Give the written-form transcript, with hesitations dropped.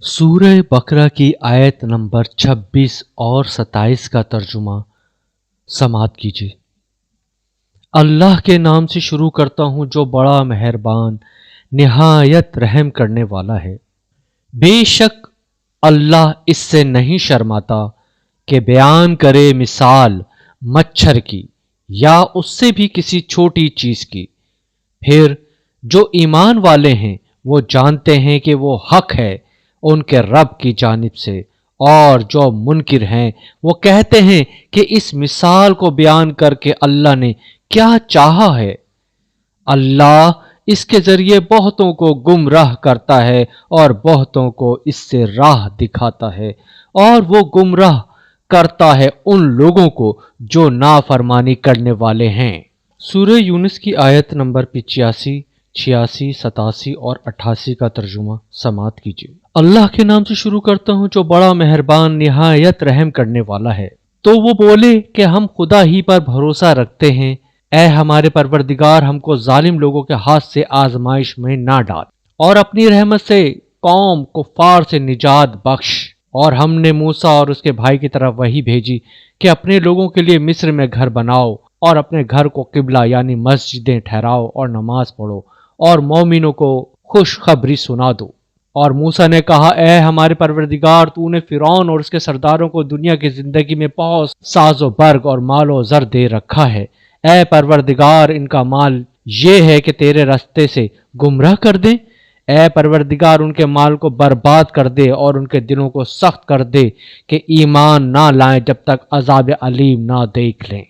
सूरह बकरा की आयत नंबर 26 और 27 का तर्जुमा समाअत कीजिए। अल्लाह के नाम से शुरू करता हूँ जो बड़ा मेहरबान निहायत रहम करने वाला है। बेशक अल्लाह इससे नहीं शर्माता कि बयान करे मिसाल मच्छर की या उससे भी किसी छोटी चीज की। फिर जो ईमान वाले हैं वो जानते हैं कि वो हक है उनके रब की जानिब से, और जो मुनकिर हैं वो कहते हैं कि इस मिसाल को बयान करके अल्लाह ने क्या चाहा है। अल्लाह इसके जरिए बहुतों को गुमराह करता है और बहुतों को इससे राह दिखाता है, और वो गुमराह करता है उन लोगों को जो नाफरमानी करने वाले हैं। सूरह यूनुस की आयत नंबर 85, 86, 87 और 88 का तर्जुमा समाअत कीजिए। अल्लाह के नाम से शुरू करता हूँ जो बड़ा मेहरबान निहायत रहम करने वाला है। तो वो बोले कि हम खुदा ही पर भरोसा रखते हैं। ऐ हमारे परवरदिगार, हमको जालिम लोगों के हाथ से आजमाइश में ना डाल और अपनी रहमत से कौम कुफ्फार से निजात बख्श। और हमने मूसा और उसके भाई की तरफ वही भेजी कि अपने लोगों के लिए मिस्र में घर बनाओ और अपने घर को किबला यानी मस्जिदें ठहराओ और नमाज पढ़ो और मोमिनों को खुशखबरी सुना दो। और मूसा ने कहा, ऐ हमारे परवरदिगार, तूने फिरौन और उसके सरदारों को दुनिया की जिंदगी में बहुत साजो बर्ग और मालो जर दे रखा है। ऐ परवरदिगार, इनका माल ये है कि तेरे रास्ते से गुमराह कर दे। ऐ परवरदिगार, उनके माल को बर्बाद कर दे और उनके दिलों को सख्त कर दे कि ईमान ना लाएं जब तक अजाब अलीम ना देख लें।